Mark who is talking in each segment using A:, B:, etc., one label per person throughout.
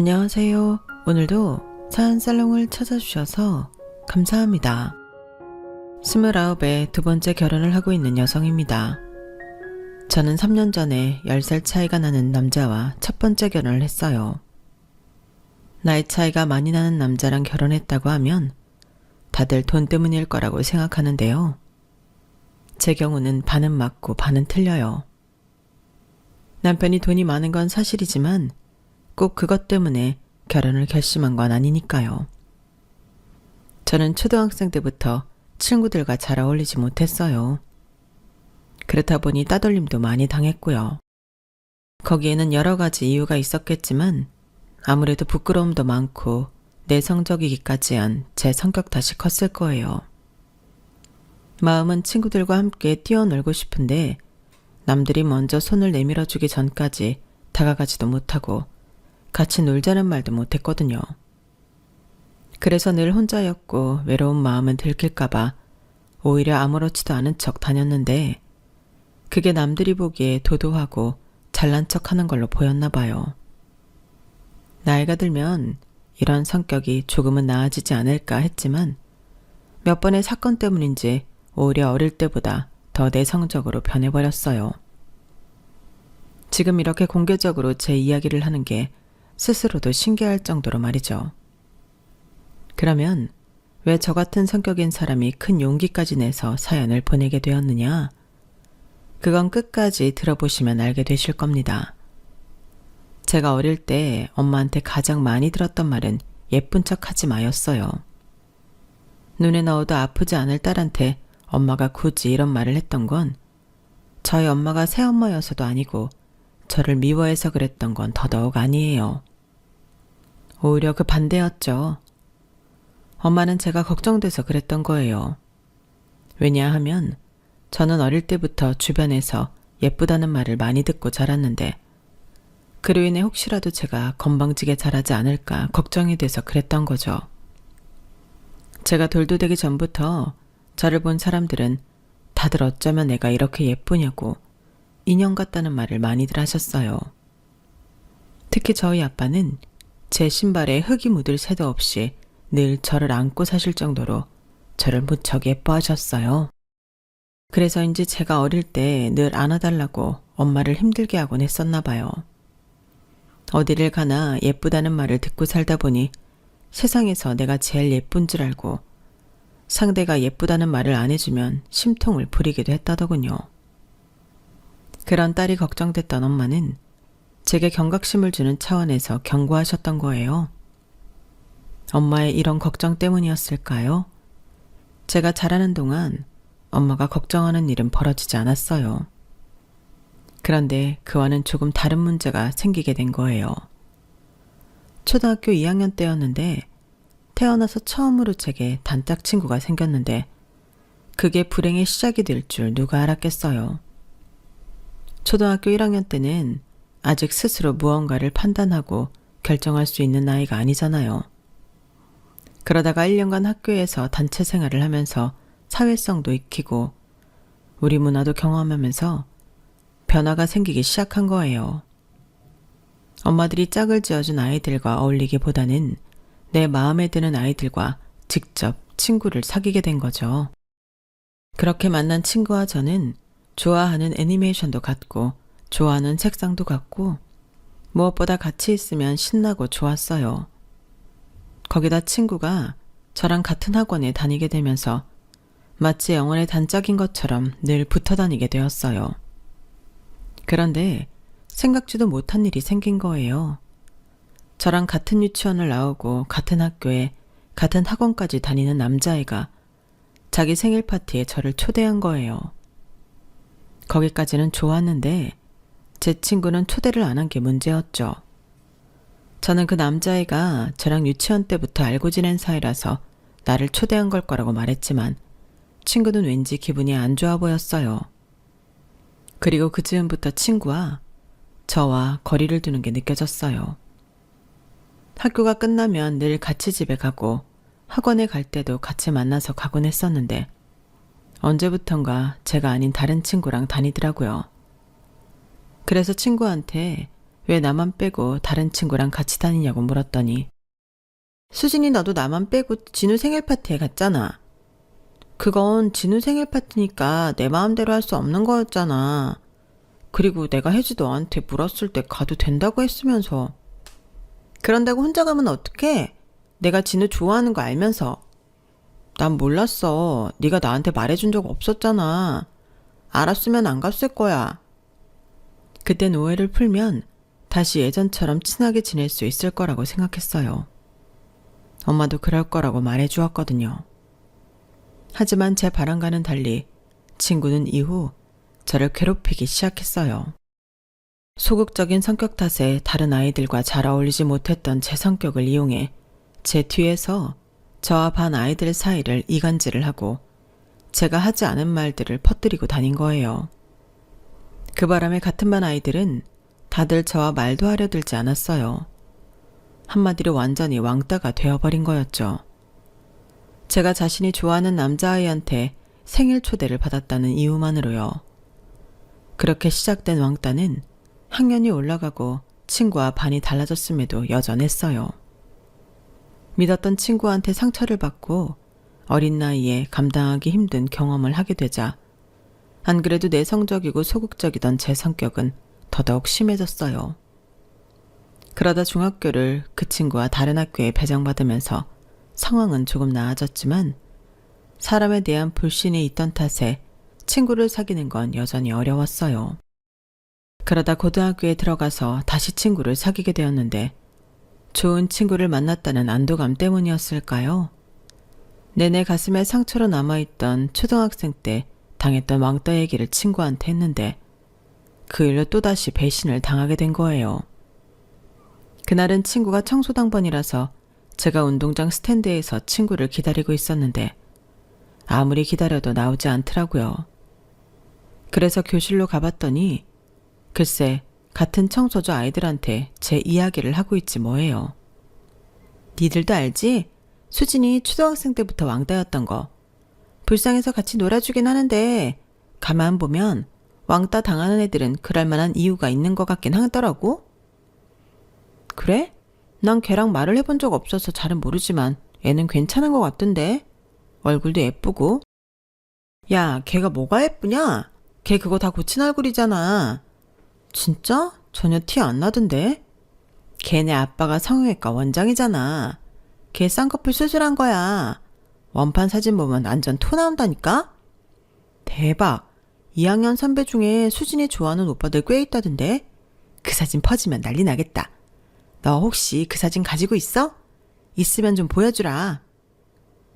A: 안녕하세요. 오늘도 사연살롱을 찾아주셔서 감사합니다. 29에 두 번째 결혼을 하고 있는 여성입니다. 저는 3년 전에 10살 차이가 나는 남자와 첫 번째 결혼을 했어요. 나이 차이가 많이 나는 남자랑 결혼했다고 하면 다들 돈 때문일 거라고 생각하는데요. 제 경우는 반은 맞고 반은 틀려요. 남편이 돈이 많은 건 사실이지만 꼭 그것 때문에 결혼을 결심한 건 아니니까요. 저는 초등학생 때부터 친구들과 잘 어울리지 못했어요. 그렇다 보니 따돌림도 많이 당했고요. 거기에는 여러 가지 이유가 있었겠지만 아무래도 부끄러움도 많고 내성적이기까지 한 제 성격 탓이 컸을 거예요. 마음은 친구들과 함께 뛰어놀고 싶은데 남들이 먼저 손을 내밀어주기 전까지 다가가지도 못하고 같이 놀자는 말도 못했거든요. 그래서 늘 혼자였고 외로운 마음은 들킬까봐 오히려 아무렇지도 않은 척 다녔는데 그게 남들이 보기에 도도하고 잘난 척하는 걸로 보였나 봐요. 나이가 들면 이런 성격이 조금은 나아지지 않을까 했지만 몇 번의 사건 때문인지 오히려 어릴 때보다 더 내성적으로 변해버렸어요. 지금 이렇게 공개적으로 제 이야기를 하는 게 스스로도 신기할 정도로 말이죠. 그러면 왜 저 같은 성격인 사람이 큰 용기까지 내서 사연을 보내게 되었느냐? 그건 끝까지 들어보시면 알게 되실 겁니다. 제가 어릴 때 엄마한테 가장 많이 들었던 말은 예쁜 척 하지 마였어요. 눈에 넣어도 아프지 않을 딸한테 엄마가 굳이 이런 말을 했던 건 저희 엄마가 새엄마여서도 아니고 저를 미워해서 그랬던 건 더더욱 아니에요. 오히려 그 반대였죠. 엄마는 제가 걱정돼서 그랬던 거예요. 왜냐하면 저는 어릴 때부터 주변에서 예쁘다는 말을 많이 듣고 자랐는데 그로 인해 혹시라도 제가 건방지게 자라지 않을까 걱정이 돼서 그랬던 거죠. 제가 돌도 되기 전부터 저를 본 사람들은 다들 어쩌면 내가 이렇게 예쁘냐고 인형 같다는 말을 많이들 하셨어요. 특히 저희 아빠는 제 신발에 흙이 묻을 새도 없이 늘 저를 안고 사실 정도로 저를 무척 예뻐하셨어요. 그래서인지 제가 어릴 때 늘 안아달라고 엄마를 힘들게 하곤 했었나 봐요. 어디를 가나 예쁘다는 말을 듣고 살다 보니 세상에서 내가 제일 예쁜 줄 알고 상대가 예쁘다는 말을 안 해주면 심통을 부리기도 했다더군요. 그런 딸이 걱정됐던 엄마는 제게 경각심을 주는 차원에서 경고하셨던 거예요. 엄마의 이런 걱정 때문이었을까요? 제가 자라는 동안 엄마가 걱정하는 일은 벌어지지 않았어요. 그런데 그와는 조금 다른 문제가 생기게 된 거예요. 초등학교 2학년 때였는데 태어나서 처음으로 제게 단짝 친구가 생겼는데 그게 불행의 시작이 될 줄 누가 알았겠어요. 초등학교 1학년 때는 아직 스스로 무언가를 판단하고 결정할 수 있는 나이가 아니잖아요. 그러다가 1년간 학교에서 단체 생활을 하면서 사회성도 익히고 우리 문화도 경험하면서 변화가 생기기 시작한 거예요. 엄마들이 짝을 지어준 아이들과 어울리기보다는 내 마음에 드는 아이들과 직접 친구를 사귀게 된 거죠. 그렇게 만난 친구와 저는 좋아하는 애니메이션도 같고 좋아하는 색상도 같고 무엇보다 같이 있으면 신나고 좋았어요. 거기다 친구가 저랑 같은 학원에 다니게 되면서 마치 영혼의 단짝인 것처럼 늘 붙어 다니게 되었어요. 그런데 생각지도 못한 일이 생긴 거예요. 저랑 같은 유치원을 나오고 같은 학교에 같은 학원까지 다니는 남자애가 자기 생일 파티에 저를 초대한 거예요. 거기까지는 좋았는데 제 친구는 초대를 안 한 게 문제였죠. 저는 그 남자애가 저랑 유치원 때부터 알고 지낸 사이라서 나를 초대한 걸 거라고 말했지만 친구는 왠지 기분이 안 좋아 보였어요. 그리고 그 즈음부터 친구와 저와 거리를 두는 게 느껴졌어요. 학교가 끝나면 늘 같이 집에 가고 학원에 갈 때도 같이 만나서 가곤 했었는데 언제부턴가 제가 아닌 다른 친구랑 다니더라고요. 그래서 친구한테 왜 나만 빼고 다른 친구랑 같이 다니냐고 물었더니 수진이 너도 나만 빼고 진우 생일 파티에 갔잖아. 그건 진우 생일 파티니까 내 마음대로 할 수 없는 거였잖아. 그리고 내가 혜지 너한테 물었을 때 가도 된다고 했으면서. 그런다고 혼자 가면 어떡해? 내가 진우 좋아하는 거 알면서. 난 몰랐어. 네가 나한테 말해준 적 없었잖아. 알았으면 안 갔을 거야. 그땐 오해를 풀면 다시 예전처럼 친하게 지낼 수 있을 거라고 생각했어요. 엄마도 그럴 거라고 말해주었거든요. 하지만 제 바람과는 달리 친구는 이후 저를 괴롭히기 시작했어요. 소극적인 성격 탓에 다른 아이들과 잘 어울리지 못했던 제 성격을 이용해 제 뒤에서 저와 반 아이들 사이를 이간질을 하고 제가 하지 않은 말들을 퍼뜨리고 다닌 거예요. 그 바람에 같은 반 아이들은 다들 저와 말도 하려 들지 않았어요. 한마디로 완전히 왕따가 되어버린 거였죠. 제가 자신이 좋아하는 남자아이한테 생일 초대를 받았다는 이유만으로요. 그렇게 시작된 왕따는 학년이 올라가고 친구와 반이 달라졌음에도 여전했어요. 믿었던 친구한테 상처를 받고 어린 나이에 감당하기 힘든 경험을 하게 되자 안 그래도 내성적이고 소극적이던 제 성격은 더더욱 심해졌어요. 그러다 중학교를 그 친구와 다른 학교에 배정받으면서 상황은 조금 나아졌지만 사람에 대한 불신이 있던 탓에 친구를 사귀는 건 여전히 어려웠어요. 그러다 고등학교에 들어가서 다시 친구를 사귀게 되었는데 좋은 친구를 만났다는 안도감 때문이었을까요? 내내 가슴에 상처로 남아있던 초등학생 때 당했던 왕따 얘기를 친구한테 했는데 그 일로 또다시 배신을 당하게 된 거예요. 그날은 친구가 청소당번이라서 제가 운동장 스탠드에서 친구를 기다리고 있었는데 아무리 기다려도 나오지 않더라고요. 그래서 교실로 가봤더니 글쎄 같은 청소조 아이들한테 제 이야기를 하고 있지 뭐예요. 니들도 알지? 수진이 초등학생 때부터 왕따였던 거. 불쌍해서 같이 놀아주긴 하는데 가만 보면 왕따 당하는 애들은 그럴 만한 이유가 있는 것 같긴 하더라고. 그래? 난 걔랑 말을 해본 적 없어서 잘은 모르지만 애는 괜찮은 것 같던데. 얼굴도 예쁘고. 야, 걔가 뭐가 예쁘냐? 걔 그거 다 고친 얼굴이잖아. 진짜? 전혀 티 안 나던데? 걔네 아빠가 성형외과 원장이잖아. 걔 쌍꺼풀 수술한 거야. 원판 사진 보면 완전 토 나온다니까? 대박. 2학년 선배 중에 수진이 좋아하는 오빠들 꽤 있다던데? 그 사진 퍼지면 난리 나겠다. 너 혹시 그 사진 가지고 있어? 있으면 좀 보여주라.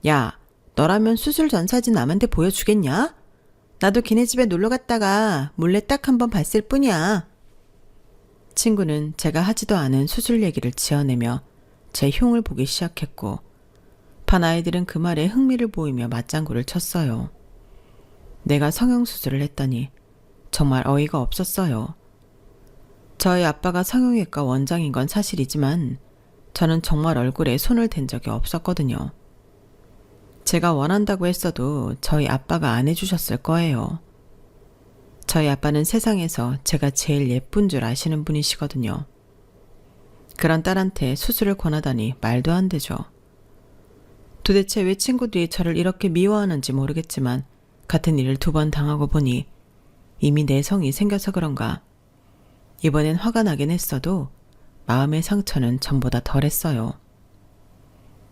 A: 야, 너라면 수술 전 사진 남한테 보여주겠냐? 나도 걔네 집에 놀러 갔다가 몰래 딱 한 번 봤을 뿐이야. 친구는 제가 하지도 않은 수술 얘기를 지어내며 제 흉을 보기 시작했고 반 아이들은 그 말에 흥미를 보이며 맞장구를 쳤어요. 내가 성형수술을 했더니 정말 어이가 없었어요. 저희 아빠가 성형외과 원장인 건 사실이지만 저는 정말 얼굴에 손을 댄 적이 없었거든요. 제가 원한다고 했어도 저희 아빠가 안 해주셨을 거예요. 저희 아빠는 세상에서 제가 제일 예쁜 줄 아시는 분이시거든요. 그런 딸한테 수술을 권하다니 말도 안 되죠. 도대체 왜 친구들이 저를 이렇게 미워하는지 모르겠지만 같은 일을 2번 당하고 보니 이미 내성이 생겨서 그런가 이번엔 화가 나긴 했어도 마음의 상처는 전보다 덜했어요.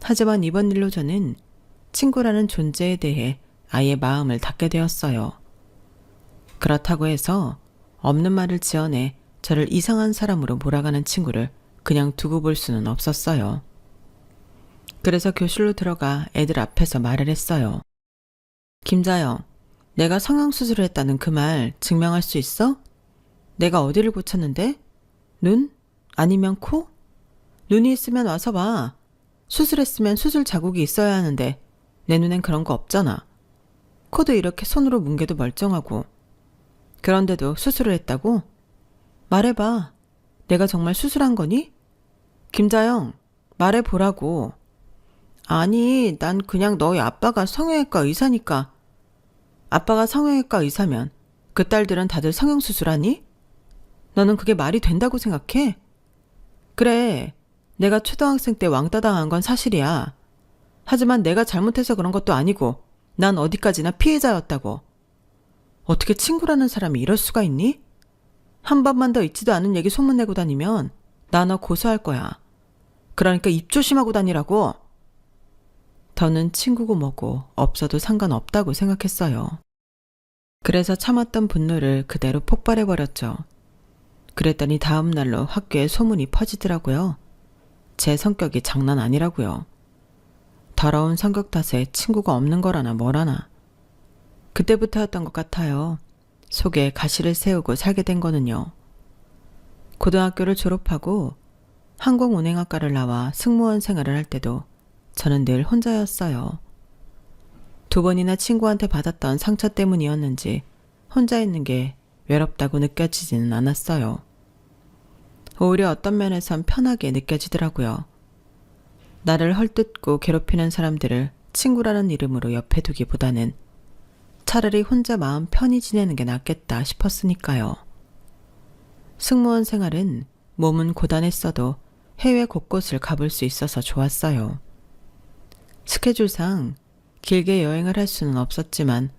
A: 하지만 이번 일로 저는 친구라는 존재에 대해 아예 마음을 닫게 되었어요. 그렇다고 해서 없는 말을 지어내 저를 이상한 사람으로 몰아가는 친구를 그냥 두고 볼 수는 없었어요. 그래서 교실로 들어가 애들 앞에서 말을 했어요. 김자영, 내가 성형수술을 했다는 그 말 증명할 수 있어? 내가 어디를 고쳤는데? 눈? 아니면 코? 눈이 있으면 와서 봐. 수술했으면 수술 자국이 있어야 하는데 내 눈엔 그런 거 없잖아. 코도 이렇게 손으로 뭉개도 멀쩡하고. 그런데도 수술을 했다고? 말해봐. 내가 정말 수술한 거니? 김자영, 말해보라고. 아니, 난 그냥 너희 아빠가 성형외과 의사니까. 아빠가 성형외과 의사면 그 딸들은 다들 성형수술하니? 너는 그게 말이 된다고 생각해? 그래, 내가 초등학생 때 왕따 당한 건 사실이야. 하지만 내가 잘못해서 그런 것도 아니고 난 어디까지나 피해자였다고. 어떻게 친구라는 사람이 이럴 수가 있니? 한 번만 더 있지도 않은 얘기 소문내고 다니면 나 너 고소할 거야. 그러니까 입 조심하고 다니라고. 더는 친구고 뭐고 없어도 상관없다고 생각했어요. 그래서 참았던 분노를 그대로 폭발해버렸죠. 그랬더니 다음 날로 학교에 소문이 퍼지더라고요. 제 성격이 장난 아니라고요. 더러운 성격 탓에 친구가 없는 거라나 뭐라나. 그때부터였던 것 같아요. 속에 가시를 세우고 살게 된 거는요. 고등학교를 졸업하고 항공운행학과를 나와 승무원 생활을 할 때도 저는 늘 혼자였어요. 2번이나 친구한테 받았던 상처 때문이었는지 혼자 있는 게 외롭다고 느껴지지는 않았어요. 오히려 어떤 면에선 편하게 느껴지더라고요. 나를 헐뜯고 괴롭히는 사람들을 친구라는 이름으로 옆에 두기보다는 차라리 혼자 마음 편히 지내는 게 낫겠다 싶었으니까요. 승무원 생활은 몸은 고단했어도 해외 곳곳을 가볼 수 있어서 좋았어요. 스케줄상 길게 여행을 할 수는 없었지만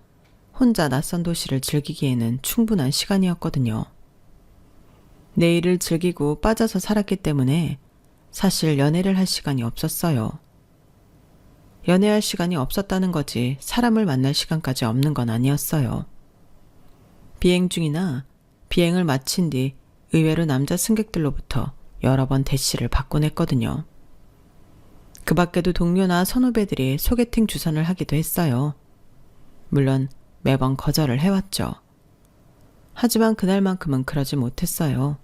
A: 혼자 낯선 도시를 즐기기에는 충분한 시간이었거든요. 내 일을 즐기고 빠져서 살았기 때문에 사실 연애를 할 시간이 없었어요. 연애할 시간이 없었다는 거지 사람을 만날 시간까지 없는 건 아니었어요. 비행 중이나 비행을 마친 뒤 의외로 남자 승객들로부터 여러 번 대시를 받곤 했거든요. 그 밖에도 동료나 선후배들이 소개팅 주선을 하기도 했어요. 물론 매번 거절을 해왔죠. 하지만 그날만큼은 그러지 못했어요.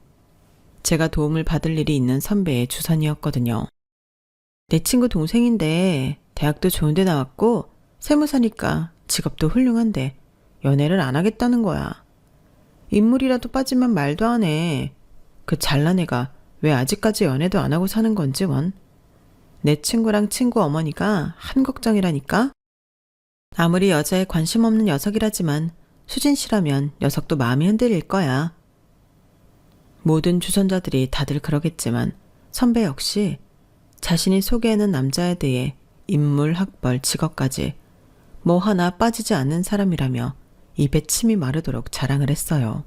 A: 제가 도움을 받을 일이 있는 선배의 주선이었거든요. 내 친구 동생인데 대학도 좋은 데 나왔고 세무사니까 직업도 훌륭한데 연애를 안 하겠다는 거야. 인물이라도 빠지면 말도 안 해. 그 잘난 애가 왜 아직까지 연애도 안 하고 사는 건지 원. 내 친구랑 친구 어머니가 한 걱정이라니까. 아무리 여자에 관심 없는 녀석이라지만 수진 씨라면 녀석도 마음이 흔들릴 거야. 모든 주선자들이 다들 그러겠지만 선배 역시 자신이 소개하는 남자에 대해 인물, 학벌, 직업까지 뭐 하나 빠지지 않는 사람이라며 입에 침이 마르도록 자랑을 했어요.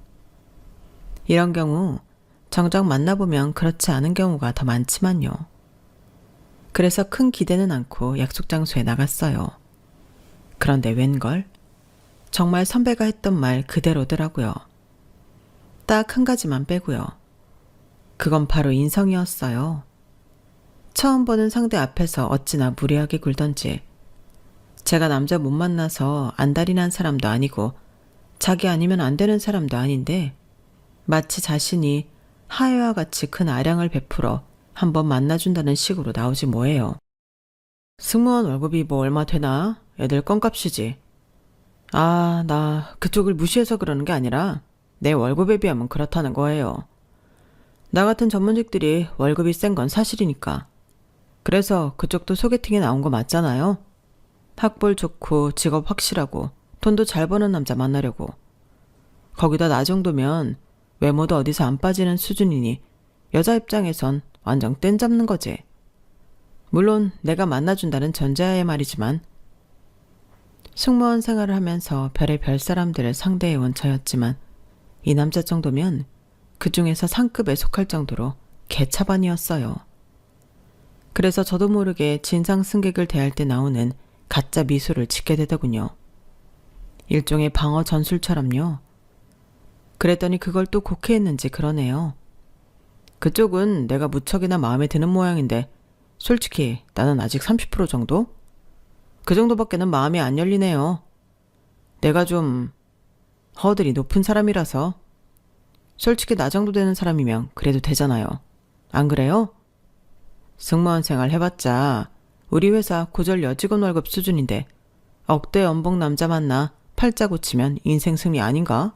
A: 이런 경우 정작 만나보면 그렇지 않은 경우가 더 많지만요. 그래서 큰 기대는 않고 약속 장소에 나갔어요. 그런데 웬걸? 정말 선배가 했던 말 그대로더라고요. 딱 한 가지만 빼고요. 그건 바로 인성이었어요. 처음 보는 상대 앞에서 어찌나 무례하게 굴던지. 제가 남자 못 만나서 안달이 난 사람도 아니고 자기 아니면 안 되는 사람도 아닌데 마치 자신이 하회와 같이 큰 아량을 베풀어 한번 만나준다는 식으로 나오지 뭐예요. 승무원 월급이 뭐 얼마 되나? 애들 껌값이지. 아, 나 그쪽을 무시해서 그러는 게 아니라 내 월급에 비하면 그렇다는 거예요. 나 같은 전문직들이 월급이 센 건 사실이니까. 그래서 그쪽도 소개팅에 나온 거 맞잖아요. 학벌 좋고 직업 확실하고 돈도 잘 버는 남자 만나려고. 거기다 나 정도면 외모도 어디서 안 빠지는 수준이니 여자 입장에선 완전 땐 잡는 거지. 물론 내가 만나준다는 전제하에 말이지만. 승무원 생활을 하면서 별의별 사람들을 상대해온 저였지만 이 남자 정도면 그 중에서 상급에 속할 정도로 개차반이었어요. 그래서 저도 모르게 진상 승객을 대할 때 나오는 가짜 미소를 짓게 되더군요. 일종의 방어 전술처럼요. 그랬더니 그걸 또 곡해했는지 그러네요. 그쪽은 내가 무척이나 마음에 드는 모양인데 솔직히 나는 아직 30% 정도? 그 정도밖에는 마음이 안 열리네요. 내가 좀 허들이 높은 사람이라서. 솔직히 나 정도 되는 사람이면 그래도 되잖아요. 안 그래요? 승무원 생활 해봤자 우리 회사 고졸 여직원 월급 수준인데 억대 연봉 남자 만나 팔자 고치면 인생 승리 아닌가?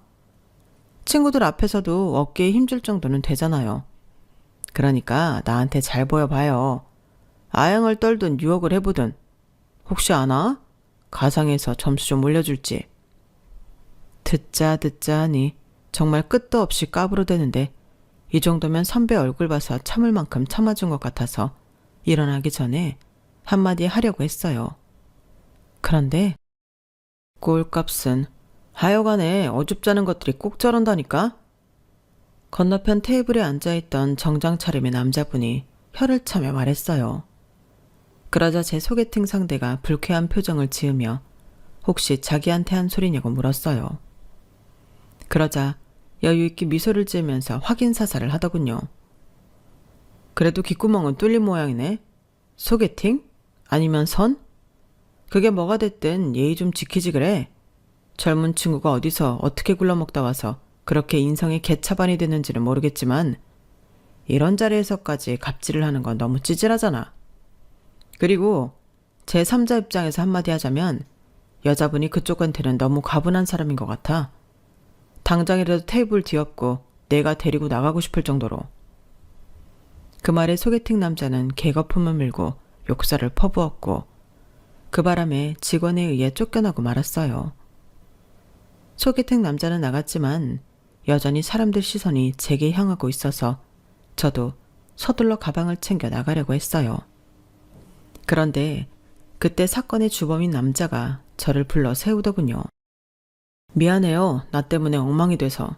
A: 친구들 앞에서도 어깨에 힘줄 정도는 되잖아요. 그러니까 나한테 잘 보여봐요. 아양을 떨든 유혹을 해보든 혹시 아나? 가상에서 점수 좀 올려줄지. 듣자 하니 정말 끝도 없이 까부러대는데 이 정도면 선배 얼굴 봐서 참을 만큼 참아준 것 같아서 일어나기 전에 한마디 하려고 했어요. 그런데 꼴값은 하여간에 어줍잖은 것들이 꼭 저런다니까? 건너편 테이블에 앉아있던 정장 차림의 남자분이 혀를 차며 말했어요. 그러자 제 소개팅 상대가 불쾌한 표정을 지으며 혹시 자기한테 한 소리냐고 물었어요. 그러자 여유있게 미소를 지으면서 확인사살을 하더군요. 그래도 귓구멍은 뚫린 모양이네. 소개팅? 아니면 선? 그게 뭐가 됐든 예의 좀 지키지 그래. 젊은 친구가 어디서 어떻게 굴러먹다 와서 그렇게 인성이 개차반이 됐는지는 모르겠지만 이런 자리에서까지 갑질을 하는 건 너무 찌질하잖아. 그리고 제3자 입장에서 한마디 하자면 여자분이 그쪽한테는 너무 과분한 사람인 것 같아. 당장이라도 테이블 뒤엎고 내가 데리고 나가고 싶을 정도로. 그 말에 소개팅 남자는 개거품을 밀고 욕설을 퍼부었고 그 바람에 직원에 의해 쫓겨나고 말았어요. 소개팅 남자는 나갔지만 여전히 사람들 시선이 제게 향하고 있어서 저도 서둘러 가방을 챙겨 나가려고 했어요. 그런데 그때 사건의 주범인 남자가 저를 불러 세우더군요. 미안해요. 나 때문에 엉망이 돼서.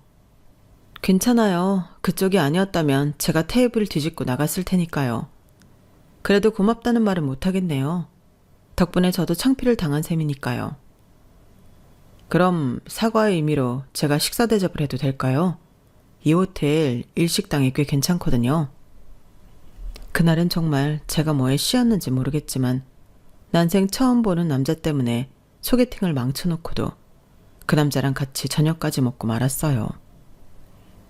A: 괜찮아요. 그쪽이 아니었다면 제가 테이블을 뒤집고 나갔을 테니까요. 그래도 고맙다는 말은 못하겠네요. 덕분에 저도 창피를 당한 셈이니까요. 그럼 사과의 의미로 제가 식사 대접을 해도 될까요? 이 호텔 일식당이 꽤 괜찮거든요. 그날은 정말 제가 뭐에 씌었는지 모르겠지만 난생 처음 보는 남자 때문에 소개팅을 망쳐놓고도 그 남자랑 같이 저녁까지 먹고 말았어요.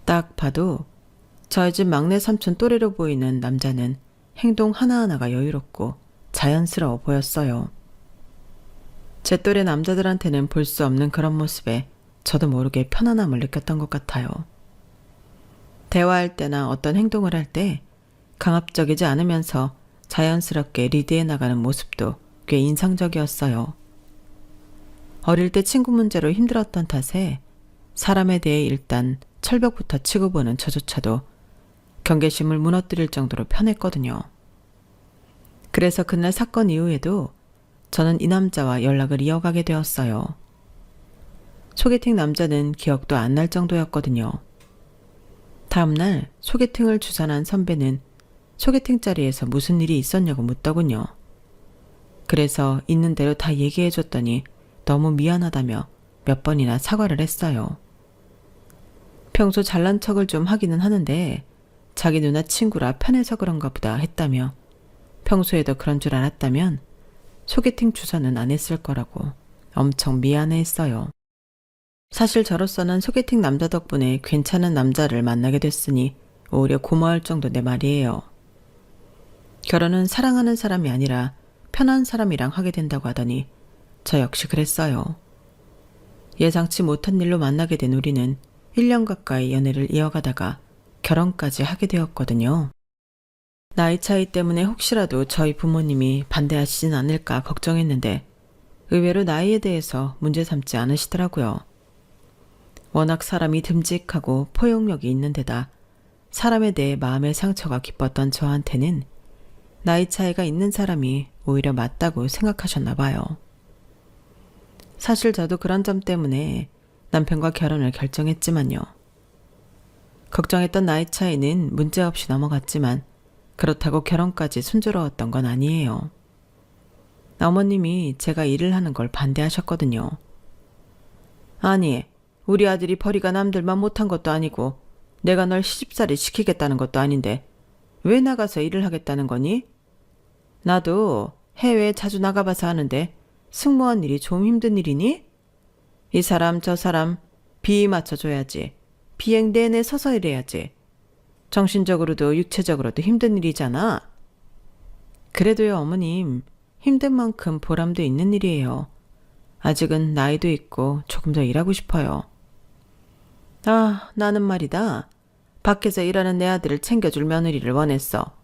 A: 딱 봐도 저희 집 막내 삼촌 또래로 보이는 남자는 행동 하나하나가 여유롭고 자연스러워 보였어요. 제 또래 남자들한테는 볼 수 없는 그런 모습에 저도 모르게 편안함을 느꼈던 것 같아요. 대화할 때나 어떤 행동을 할 때 강압적이지 않으면서 자연스럽게 리드해 나가는 모습도 꽤 인상적이었어요. 어릴 때 친구 문제로 힘들었던 탓에 사람에 대해 일단 철벽부터 치고 보는 저조차도 경계심을 무너뜨릴 정도로 편했거든요. 그래서 그날 사건 이후에도 저는 이 남자와 연락을 이어가게 되었어요. 소개팅 남자는 기억도 안 날 정도였거든요. 다음날 소개팅을 주선한 선배는 소개팅 자리에서 무슨 일이 있었냐고 묻더군요. 그래서 있는 대로 다 얘기해줬더니 너무 미안하다며 몇 번이나 사과를 했어요. 평소 잘난 척을 좀 하기는 하는데 자기 누나 친구라 편해서 그런가 보다 했다며 평소에도 그런 줄 알았다면 소개팅 주선은 안 했을 거라고 엄청 미안해했어요. 사실 저로서는 소개팅 남자 덕분에 괜찮은 남자를 만나게 됐으니 오히려 고마울 정도인데 말이에요. 결혼은 사랑하는 사람이 아니라 편한 사람이랑 하게 된다고 하더니 저 역시 그랬어요. 예상치 못한 일로 만나게 된 우리는 1년 가까이 연애를 이어가다가 결혼까지 하게 되었거든요. 나이 차이 때문에 혹시라도 저희 부모님이 반대하시진 않을까 걱정했는데 의외로 나이에 대해서 문제 삼지 않으시더라고요. 워낙 사람이 듬직하고 포용력이 있는 데다 사람에 대해 마음의 상처가 깊었던 저한테는 나이 차이가 있는 사람이 오히려 맞다고 생각하셨나 봐요. 사실 저도 그런 점 때문에 남편과 결혼을 결정했지만요. 걱정했던 나이 차이는 문제없이 넘어갔지만 그렇다고 결혼까지 순조로웠던 건 아니에요. 어머님이 제가 일을 하는 걸 반대하셨거든요. 아니, 우리 아들이 벌이가 남들만 못한 것도 아니고 내가 널 시집살이 시키겠다는 것도 아닌데 왜 나가서 일을 하겠다는 거니? 나도 해외에 자주 나가봐서 하는데 승무원 일이 좀 힘든 일이니? 이 사람 저 사람 비위 맞춰줘야지. 비행 내내 서서 일해야지. 정신적으로도 육체적으로도 힘든 일이잖아. 그래도요 어머님, 힘든 만큼 보람도 있는 일이에요. 아직은 나이도 있고 조금 더 일하고 싶어요. 아, 나는 말이다. 밖에서 일하는 내 아들을 챙겨줄 며느리를 원했어.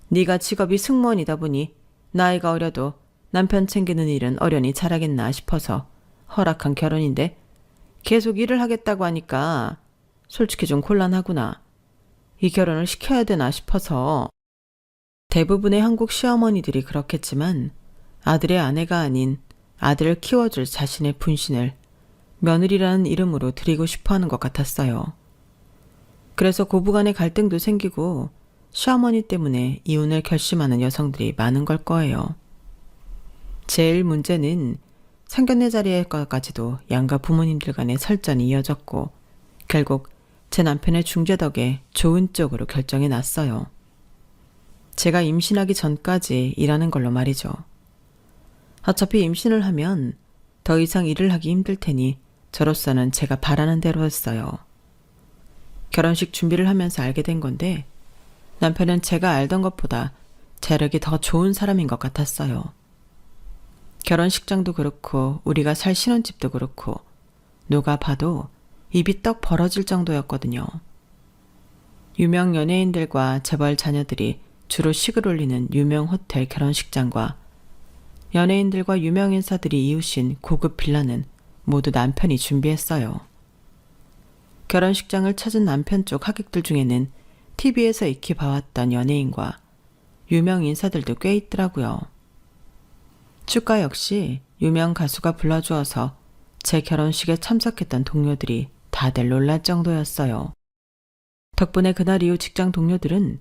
A: 네가 직업이 승무원이다 보니 나이가 어려도 남편 챙기는 일은 어련히 잘하겠나 싶어서 허락한 결혼인데 계속 일을 하겠다고 하니까 솔직히 좀 곤란하구나. 이 결혼을 시켜야 되나 싶어서. 대부분의 한국 시어머니들이 그렇겠지만 아들의 아내가 아닌 아들을 키워줄 자신의 분신을 며느리라는 이름으로 드리고 싶어 하는 것 같았어요. 그래서 고부간의 갈등도 생기고 시어머니 때문에 이혼을 결심하는 여성들이 많은 걸 거예요. 제일 문제는 상견례 자리에까지도 양가 부모님들 간의 설전이 이어졌고 결국 제 남편의 중재 덕에 좋은 쪽으로 결정이 났어요. 제가 임신하기 전까지 일하는 걸로 말이죠. 어차피 임신을 하면 더 이상 일을 하기 힘들 테니 저로서는 제가 바라는 대로 했어요. 결혼식 준비를 하면서 알게 된 건데 남편은 제가 알던 것보다 재력이 더 좋은 사람인 것 같았어요. 결혼식장도 그렇고 우리가 살 신혼집도 그렇고 누가 봐도 입이 떡 벌어질 정도였거든요. 유명 연예인들과 재벌 자녀들이 주로 식을 올리는 유명 호텔 결혼식장과 연예인들과 유명 인사들이 이웃인 고급 빌라는 모두 남편이 준비했어요. 결혼식장을 찾은 남편 쪽 하객들 중에는 TV에서 익히 봐왔던 연예인과 유명 인사들도 꽤 있더라고요. 축가 역시 유명 가수가 불러주어서 제 결혼식에 참석했던 동료들이 다들 놀랄 정도였어요. 덕분에 그날 이후 직장 동료들은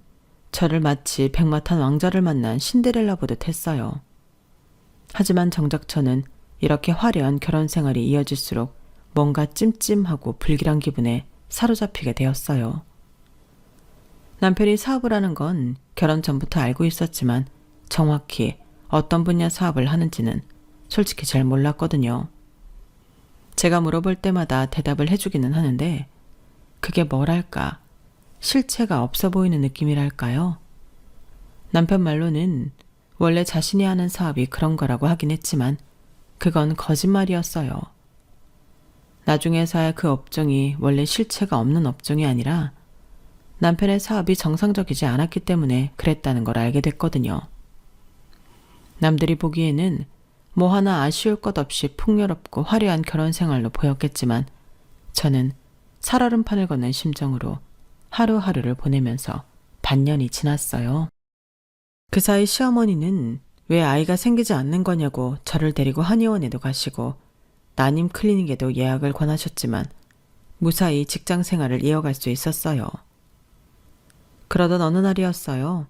A: 저를 마치 백마탄 왕자를 만난 신데렐라 보듯 했어요. 하지만 정작 저는 이렇게 화려한 결혼 생활이 이어질수록 뭔가 찜찜하고 불길한 기분에 사로잡히게 되었어요. 남편이 사업을 하는 건 결혼 전부터 알고 있었지만 정확히 어떤 분야 사업을 하는지는 솔직히 잘 몰랐거든요. 제가 물어볼 때마다 대답을 해주기는 하는데 그게 뭐랄까 실체가 없어 보이는 느낌이랄까요? 남편 말로는 원래 자신이 하는 사업이 그런 거라고 하긴 했지만 그건 거짓말이었어요. 나중에서야 그 업종이 원래 실체가 없는 업종이 아니라 남편의 사업이 정상적이지 않았기 때문에 그랬다는 걸 알게 됐거든요. 남들이 보기에는 뭐 하나 아쉬울 것 없이 풍요롭고 화려한 결혼 생활로 보였겠지만 저는 살얼음판을 걷는 심정으로 하루하루를 보내면서 반년이 지났어요. 그 사이 시어머니는 왜 아이가 생기지 않는 거냐고 저를 데리고 한의원에도 가시고 난임 클리닉에도 예약을 권하셨지만 무사히 직장 생활을 이어갈 수 있었어요. 그러던 어느 날이었어요.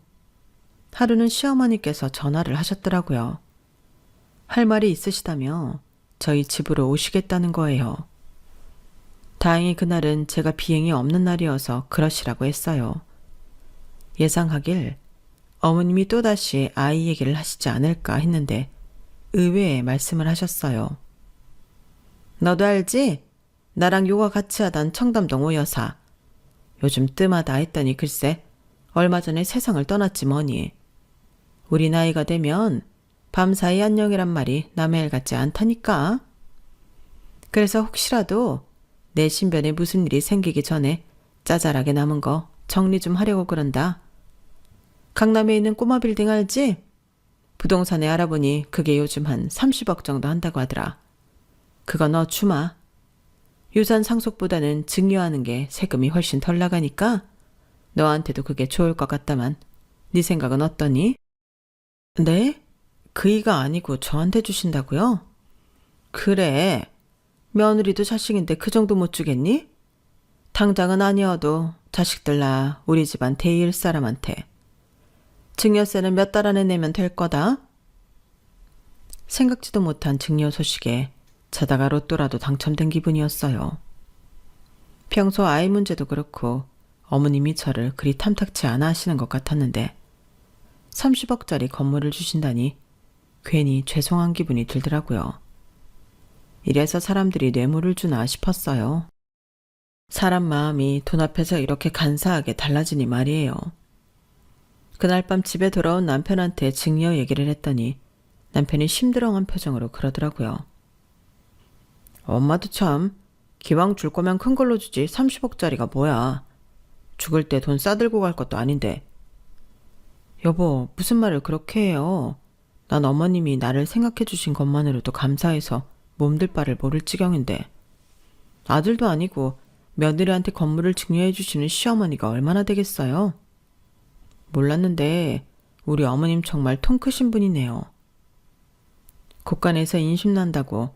A: 하루는 시어머니께서 전화를 하셨더라고요. 할 말이 있으시다며 저희 집으로 오시겠다는 거예요. 다행히 그날은 제가 비행이 없는 날이어서 그러시라고 했어요. 예상하길 어머님이 또다시 아이 얘기를 하시지 않을까 했는데 의외의 말씀을 하셨어요. 너도 알지? 나랑 요가 같이 하던 청담동 오 여사. 요즘 뜸하다 했더니 글쎄 얼마 전에 세상을 떠났지 뭐니. 우리 나이가 되면 밤사이 안녕이란 말이 남의 일 같지 않다니까. 그래서 혹시라도 내 신변에 무슨 일이 생기기 전에 짜잘하게 남은 거 정리 좀 하려고 그런다. 강남에 있는 꼬마 빌딩 알지? 부동산에 알아보니 그게 요즘 한 30억 정도 한다고 하더라. 그거 너 주마. 유산 상속보다는 증여하는 게 세금이 훨씬 덜 나가니까 너한테도 그게 좋을 것 같다만 네 생각은 어떠니? 네? 그이가 아니고 저한테 주신다고요? 그래. 며느리도 자식인데 그 정도 못 주겠니? 당장은 아니어도 자식들나 우리 집안 대일 사람한테. 증여세는 몇 달 안에 내면 될 거다. 생각지도 못한 증여 소식에 자다가 로또라도 당첨된 기분이었어요. 평소 아이 문제도 그렇고 어머님이 저를 그리 탐탁치 않아 하시는 것 같았는데 30억짜리 건물을 주신다니 괜히 죄송한 기분이 들더라고요. 이래서 사람들이 뇌물을 주나 싶었어요. 사람 마음이 돈 앞에서 이렇게 간사하게 달라지니 말이에요. 그날 밤 집에 돌아온 남편한테 증여 얘기를 했더니 남편이 심드렁한 표정으로 그러더라고요. 엄마도 참 기왕 줄 거면 큰 걸로 주지 30억짜리가 뭐야. 죽을 때 돈 싸들고 갈 것도 아닌데. 여보, 무슨 말을 그렇게 해요. 난 어머님이 나를 생각해 주신 것만으로도 감사해서 몸둘 바를 모를 지경인데. 아들도 아니고 며느리한테 건물을 증여해 주시는 시어머니가 얼마나 되겠어요? 몰랐는데 우리 어머님 정말 통 크신 분이네요. 곳간에서 인심난다고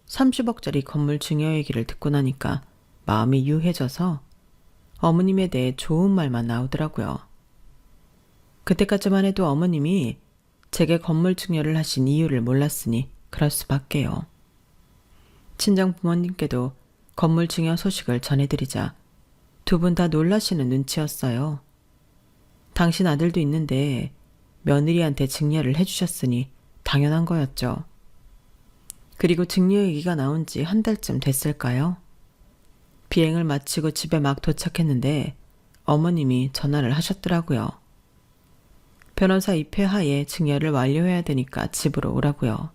A: 30억짜리 건물 증여 얘기를 듣고 나니까 마음이 유해져서 어머님에 대해 좋은 말만 나오더라고요. 그때까지만 해도 어머님이 제게 건물 증여를 하신 이유를 몰랐으니 그럴 수밖에요. 친정 부모님께도 건물 증여 소식을 전해드리자 두 분 다 놀라시는 눈치였어요. 당신 아들도 있는데 며느리한테 증여를 해주셨으니 당연한 거였죠. 그리고 증여 얘기가 나온 지 한 달쯤 됐을까요? 비행을 마치고 집에 막 도착했는데 어머님이 전화를 하셨더라고요. 변호사 입회하에 증여를 완료해야 되니까 집으로 오라고요.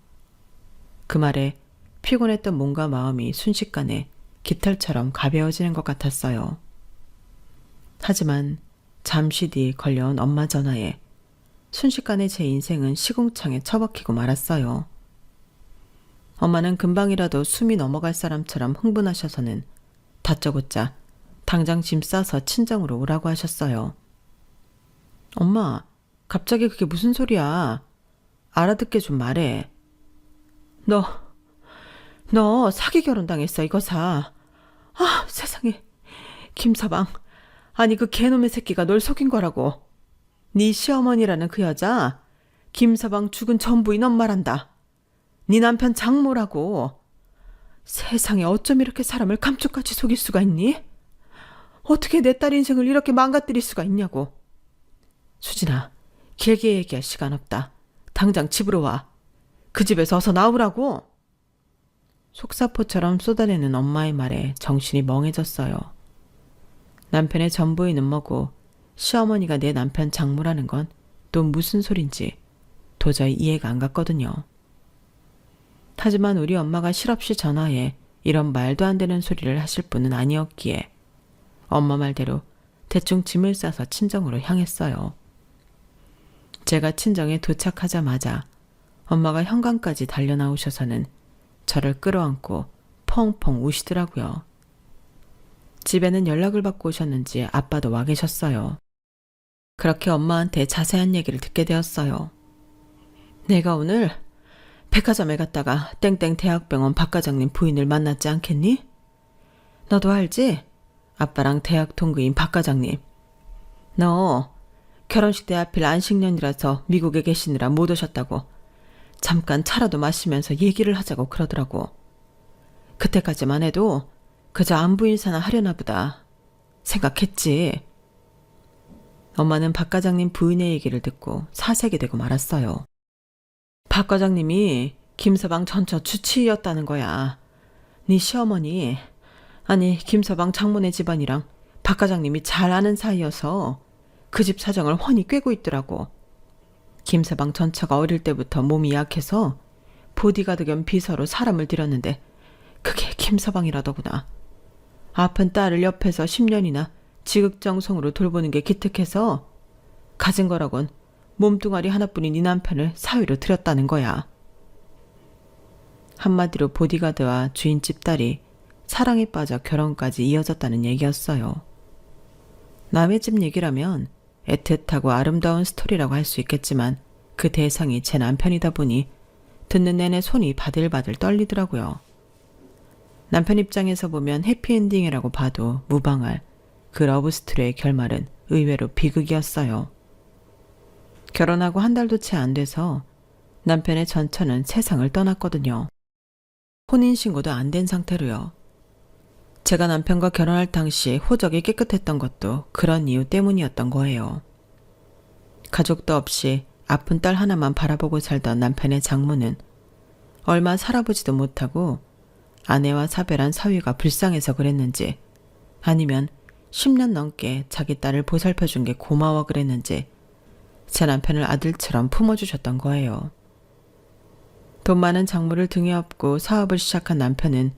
A: 그 말에 피곤했던 몸과 마음이 순식간에 깃털처럼 가벼워지는 것 같았어요. 하지만 잠시 뒤 걸려온 엄마 전화에 순식간에 제 인생은 시궁창에 처박히고 말았어요. 엄마는 금방이라도 숨이 넘어갈 사람처럼 흥분하셔서는 다짜고짜 당장 짐 싸서 친정으로 오라고 하셨어요. 엄마, 갑자기 그게 무슨 소리야? 알아듣게 좀 말해. 너 사기 결혼당했어, 이거사. 아, 세상에. 김서방, 아니 그 개놈의 새끼가 널 속인 거라고. 네 시어머니라는 그 여자, 김서방 죽은 전부인 엄마란다. 네 남편 장모라고. 세상에 어쩜 이렇게 사람을 감쪽같이 속일 수가 있니? 어떻게 내 딸 인생을 이렇게 망가뜨릴 수가 있냐고. 수진아, 길게 얘기할 시간 없다. 당장 집으로 와. 그 집에서 어서 나오라고. 속사포처럼 쏟아내는 엄마의 말에 정신이 멍해졌어요. 남편의 전부인은 뭐고 시어머니가 내 남편 장모라는 건 또 무슨 소린지 도저히 이해가 안 갔거든요. 하지만 우리 엄마가 실없이 전화해 이런 말도 안 되는 소리를 하실 분은 아니었기에 엄마 말대로 대충 짐을 싸서 친정으로 향했어요. 제가 친정에 도착하자마자 엄마가 현관까지 달려나오셔서는 저를 끌어안고 펑펑 우시더라고요. 집에는 연락을 받고 오셨는지 아빠도 와 계셨어요. 그렇게 엄마한테 자세한 얘기를 듣게 되었어요. 내가 오늘 백화점에 갔다가 땡땡 대학병원 박 과장님 부인을 만났지 않겠니? 너도 알지? 아빠랑 대학 동기인 박 과장님. 너 결혼식 때 하필 안식년이라서 미국에 계시느라 못 오셨다고 잠깐 차라도 마시면서 얘기를 하자고 그러더라고. 그때까지만 해도 그저 안부 인사나 하려나 보다 생각했지. 엄마는 박 과장님 부인의 얘기를 듣고 사색이 되고 말았어요. 박 과장님이 김서방 전처 주치의였다는 거야. 네 시어머니, 아니 김서방 장모네 집안이랑 박 과장님이 잘 아는 사이여서 그 집 사정을 훤히 꿰고 있더라고. 김서방 전처가 어릴 때부터 몸이 약해서 보디가드 겸 비서로 사람을 들였는데 그게 김서방이라더구나. 아픈 딸을 옆에서 10년이나 지극정성으로 돌보는 게 기특해서 가진 거라곤 몸뚱아리 하나뿐인 네 남편을 사위로 들였다는 거야. 한마디로 보디가드와 주인집 딸이 사랑에 빠져 결혼까지 이어졌다는 얘기였어요. 남의 집 얘기라면 애틋하고 아름다운 스토리라고 할 수 있겠지만 그 대상이 제 남편이다 보니 듣는 내내 손이 바들바들 떨리더라고요. 남편 입장에서 보면 해피엔딩이라고 봐도 무방할 그 러브스토리의 결말은 의외로 비극이었어요. 결혼하고 한 달도 채 안 돼서 남편의 전처는 세상을 떠났거든요. 혼인신고도 안 된 상태로요. 제가 남편과 결혼할 당시 호적이 깨끗했던 것도 그런 이유 때문이었던 거예요. 가족도 없이 아픈 딸 하나만 바라보고 살던 남편의 장모는 얼마 살아보지도 못하고 아내와 사별한 사위가 불쌍해서 그랬는지 아니면 10년 넘게 자기 딸을 보살펴준 게 고마워 그랬는지 제 남편을 아들처럼 품어주셨던 거예요. 돈 많은 장모를 등에 업고 사업을 시작한 남편은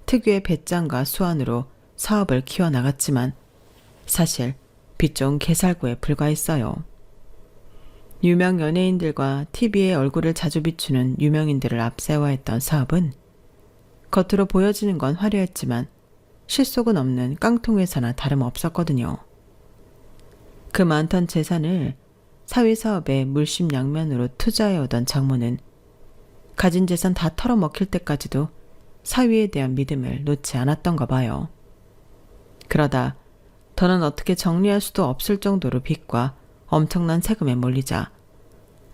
A: 특유의 배짱과 수완으로 사업을 키워나갔지만 사실 빚 좋은 개살구에 불과했어요. 유명 연예인들과 TV에 얼굴을 자주 비추는 유명인들을 앞세워 했던 사업은 겉으로 보여지는 건 화려했지만 실속은 없는 깡통회사나 다름없었거든요. 그 많던 재산을 사위사업에 물심양면으로 투자해오던 장모는 가진 재산 다 털어먹힐 때까지도 사위에 대한 믿음을 놓지 않았던가 봐요. 그러다 더는 어떻게 정리할 수도 없을 정도로 빚과 엄청난 세금에 몰리자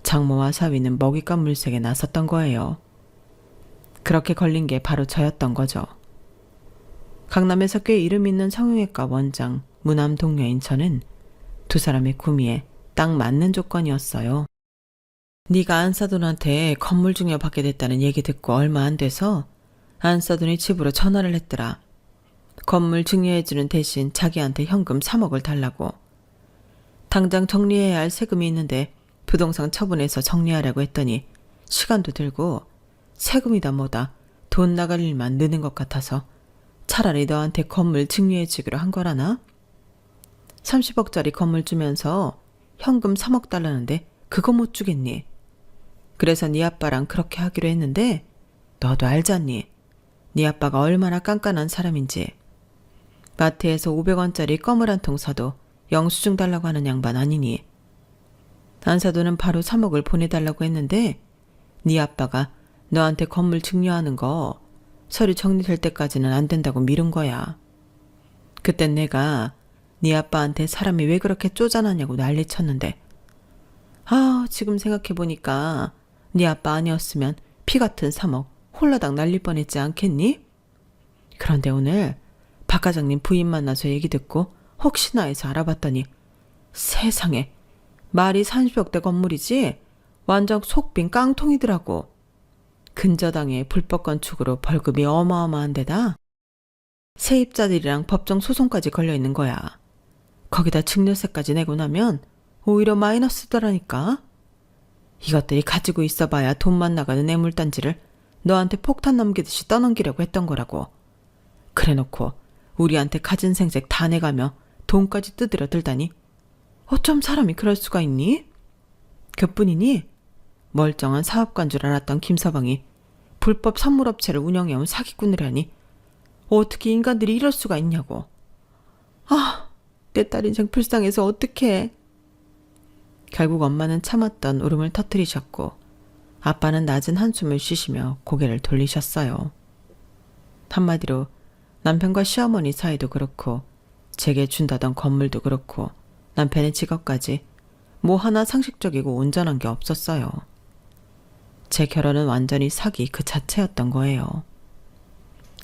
A: 장모와 사위는 먹잇감 물색에 나섰던 거예요. 그렇게 걸린 게 바로 저였던 거죠. 강남에서 꽤 이름 있는 성형외과 원장 무남 동료인 저는 두 사람의 구미에 딱 맞는 조건이었어요. 네가 안사돈한테 건물 증여 받게 됐다는 얘기 듣고 얼마 안 돼서 안사돈이 집으로 전화를 했더라. 건물 증여해주는 대신 자기한테 현금 3억을 달라고. 당장 정리해야 할 세금이 있는데 부동산 처분해서 정리하라고 했더니 시간도 들고 세금이다 뭐다 돈 나갈 일만 느는 것 같아서 차라리 너한테 건물 증여해주기로 한 거라나? 30억짜리 건물 주면서 현금 3억 달라는데 그거 못 주겠니? 그래서 네 아빠랑 그렇게 하기로 했는데 너도 알잖니? 네 아빠가 얼마나 깐깐한 사람인지. 마트에서 500원짜리 껌을 한 통 사도 영수증 달라고 하는 양반 아니니? 안사돈은 바로 3억을 보내달라고 했는데 네 아빠가 너한테 건물 증여하는 거 서류 정리될 때까지는 안 된다고 미룬 거야. 그땐 내가 네 아빠한테 사람이 왜 그렇게 쪼잔하냐고 난리쳤는데 지금 생각해보니까 네 아빠 아니었으면 피 같은 3억 홀라당 날릴 뻔했지 않겠니? 그런데 오늘 박 과장님 부인 만나서 얘기 듣고 혹시나 해서 알아봤더니 세상에 말이 30억대 건물이지 완전 속빈 깡통이더라고. 근저당에 불법 건축으로 벌금이 어마어마한 데다 세입자들이랑 법정 소송까지 걸려있는 거야. 거기다 증여세까지 내고 나면 오히려 마이너스더라니까. 이것들이 가지고 있어봐야 돈만 나가는 애물단지를 너한테 폭탄 넘기듯이 떠넘기려고 했던 거라고. 그래놓고 우리한테 가진 생색 다 내가며 돈까지 뜯으려 들다니 어쩜 사람이 그럴 수가 있니? 그뿐이니 멀쩡한 사업가인 줄 알았던 김서방이 불법 선물업체를 운영해온 사기꾼이라니 어떻게 인간들이 이럴 수가 있냐고. 내 딸 인생 불쌍해서 어떡해. 결국 엄마는 참았던 울음을 터뜨리셨고 아빠는 낮은 한숨을 쉬시며 고개를 돌리셨어요. 한마디로 남편과 시어머니 사이도 그렇고 제게 준다던 건물도 그렇고 남편의 직업까지 뭐 하나 상식적이고 온전한 게 없었어요. 제 결혼은 완전히 사기 그 자체였던 거예요.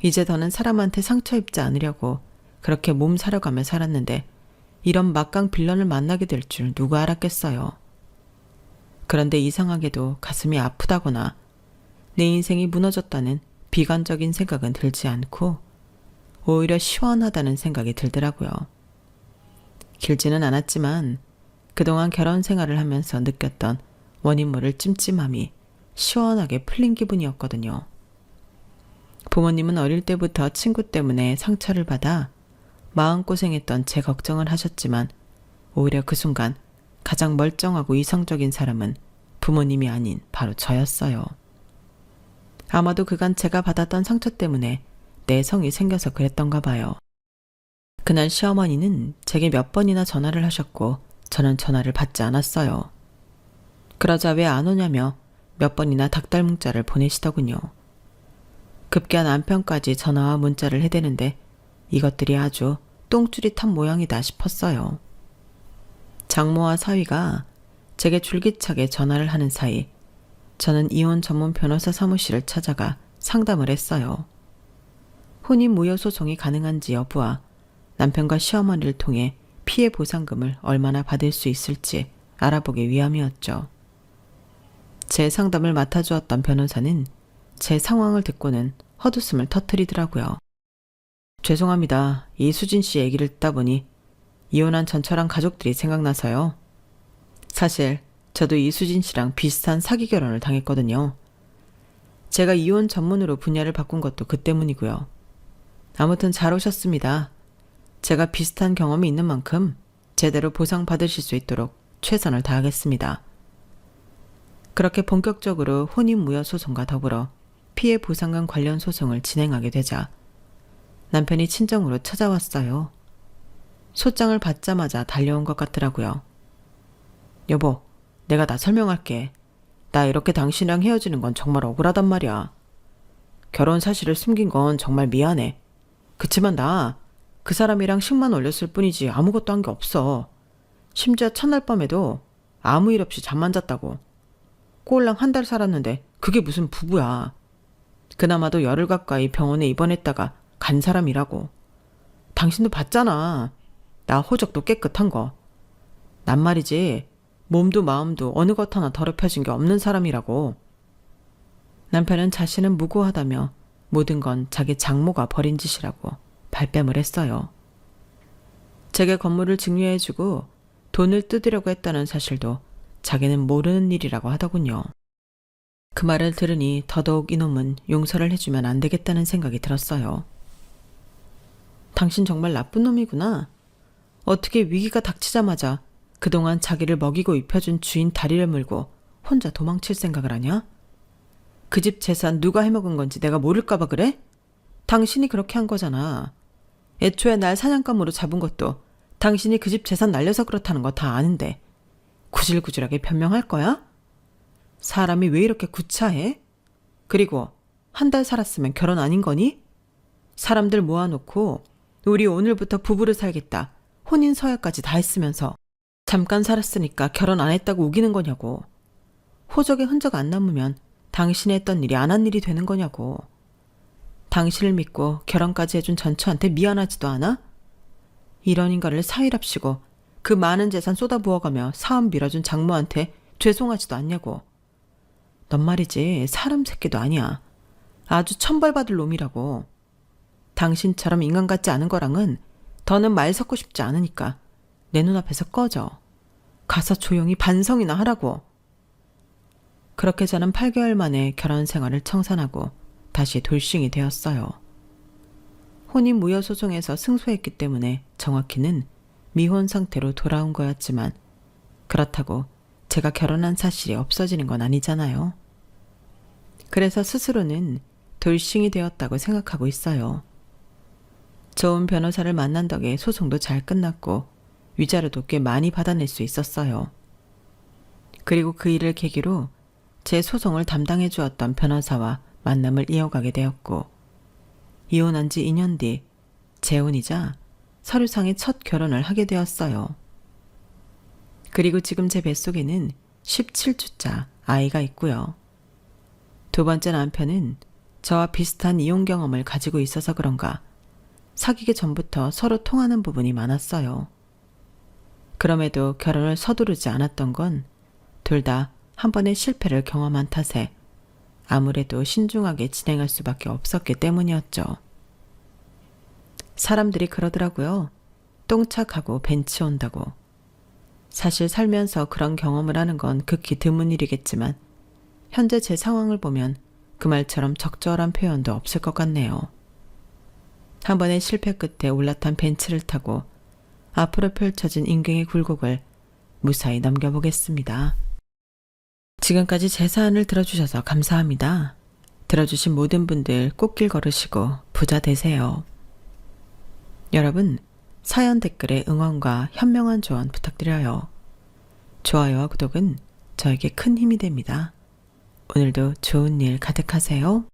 A: 이제 더는 사람한테 상처 입지 않으려고 그렇게 몸 사려가며 살았는데 이런 막강 빌런을 만나게 될 줄 누가 알았겠어요. 그런데 이상하게도 가슴이 아프다거나 내 인생이 무너졌다는 비관적인 생각은 들지 않고 오히려 시원하다는 생각이 들더라고요. 길지는 않았지만 그동안 결혼 생활을 하면서 느꼈던 원인 모를 찜찜함이 시원하게 풀린 기분이었거든요. 부모님은 어릴 때부터 친구 때문에 상처를 받아 마음고생했던 제 걱정을 하셨지만 오히려 그 순간 가장 멀쩡하고 이성적인 사람은 부모님이 아닌 바로 저였어요. 아마도 그간 제가 받았던 상처 때문에 내성이 생겨서 그랬던가 봐요. 그날 시어머니는 제게 몇 번이나 전화를 하셨고 저는 전화를 받지 않았어요. 그러자 왜 안 오냐며 몇 번이나 닭달 문자를 보내시더군요. 급기야 남편까지 전화와 문자를 해대는데 이것들이 아주 똥줄이 탄 모양이다 싶었어요. 장모와 사위가 제게 줄기차게 전화를 하는 사이 저는 이혼 전문 변호사 사무실을 찾아가 상담을 했어요. 혼인 무효 소송이 가능한지 여부와 남편과 시어머니를 통해 피해 보상금을 얼마나 받을 수 있을지 알아보기 위함이었죠. 제 상담을 맡아주었던 변호사는 제 상황을 듣고는 헛웃음을 터뜨리더라고요. 죄송합니다. 이수진 씨 얘기를 듣다 보니 이혼한 전처랑 가족들이 생각나서요. 사실 저도 이수진 씨랑 비슷한 사기 결혼을 당했거든요. 제가 이혼 전문으로 분야를 바꾼 것도 그 때문이고요. 아무튼 잘 오셨습니다. 제가 비슷한 경험이 있는 만큼 제대로 보상받으실 수 있도록 최선을 다하겠습니다. 그렇게 본격적으로 혼인무효 소송과 더불어 피해 보상금 관련 소송을 진행하게 되자 남편이 친정으로 찾아왔어요. 소장을 받자마자 달려온 것 같더라고요. 여보, 내가 다 설명할게. 나 이렇게 당신이랑 헤어지는 건 정말 억울하단 말이야. 결혼 사실을 숨긴 건 정말 미안해. 그치만 나 그 사람이랑 식만 올렸을 뿐이지 아무것도 한 게 없어. 심지어 첫날 밤에도 아무 일 없이 잠만 잤다고. 꼴랑 한 달 살았는데 그게 무슨 부부야. 그나마도 열흘 가까이 병원에 입원했다가 간 사람이라고. 당신도 봤잖아. 나 호적도 깨끗한 거. 난 말이지 몸도 마음도 어느 것 하나 더럽혀진 게 없는 사람이라고. 남편은 자신은 무고하다며 모든 건 자기 장모가 벌인 짓이라고 발뺌을 했어요. 제게 건물을 증여해주고 돈을 뜯으려고 했다는 사실도 자기는 모르는 일이라고 하더군요. 그 말을 들으니 더더욱 이놈은 용서를 해주면 안 되겠다는 생각이 들었어요. 당신 정말 나쁜 놈이구나. 어떻게 위기가 닥치자마자 그동안 자기를 먹이고 입혀준 주인 다리를 물고 혼자 도망칠 생각을 하냐? 그 집 재산 누가 해먹은 건지 내가 모를까봐 그래? 당신이 그렇게 한 거잖아. 애초에 날 사냥감으로 잡은 것도 당신이 그 집 재산 날려서 그렇다는 거 다 아는데 구질구질하게 변명할 거야? 사람이 왜 이렇게 구차해? 그리고 한 달 살았으면 결혼 아닌 거니? 사람들 모아놓고 우리 오늘부터 부부를 살겠다. 혼인 서약까지 다 했으면서 잠깐 살았으니까 결혼 안 했다고 우기는 거냐고. 호적에 흔적 안 남으면 당신이 했던 일이 안 한 일이 되는 거냐고. 당신을 믿고 결혼까지 해준 전처한테 미안하지도 않아? 이런 인간을 사위랍시고 그 많은 재산 쏟아부어가며 사업 밀어준 장모한테 죄송하지도 않냐고. 넌 말이지 사람 새끼도 아니야. 아주 천벌받을 놈이라고. 당신처럼 인간 같지 않은 거랑은 더는 말 섞고 싶지 않으니까 내 눈앞에서 꺼져. 가서 조용히 반성이나 하라고. 그렇게 저는 8개월 만에 결혼 생활을 청산하고 다시 돌싱이 되었어요. 혼인 무효 소송에서 승소했기 때문에 정확히는 미혼 상태로 돌아온 거였지만 그렇다고 제가 결혼한 사실이 없어지는 건 아니잖아요. 그래서 스스로는 돌싱이 되었다고 생각하고 있어요. 좋은 변호사를 만난 덕에 소송도 잘 끝났고 위자료도 꽤 많이 받아낼 수 있었어요. 그리고 그 일을 계기로 제 소송을 담당해 주었던 변호사와 만남을 이어가게 되었고 이혼한 지 2년 뒤 재혼이자 서류상의 첫 결혼을 하게 되었어요. 그리고 지금 제 뱃속에는 17주차 아이가 있고요. 두 번째 남편은 저와 비슷한 이혼 경험을 가지고 있어서 그런가 사귀기 전부터 서로 통하는 부분이 많았어요. 그럼에도 결혼을 서두르지 않았던 건 둘 다 한 번의 실패를 경험한 탓에 아무래도 신중하게 진행할 수밖에 없었기 때문이었죠. 사람들이 그러더라고요. 똥차가고 벤치 온다고. 사실 살면서 그런 경험을 하는 건 극히 드문 일이겠지만 현재 제 상황을 보면 그 말처럼 적절한 표현도 없을 것 같네요. 한 번의 실패 끝에 올라탄 벤치를 타고 앞으로 펼쳐진 인생의 굴곡을 무사히 넘겨보겠습니다. 지금까지 제 사연을 들어주셔서 감사합니다. 들어주신 모든 분들 꽃길 걸으시고 부자 되세요. 여러분, 사연 댓글에 응원과 현명한 조언 부탁드려요. 좋아요와 구독은 저에게 큰 힘이 됩니다. 오늘도 좋은 일 가득하세요.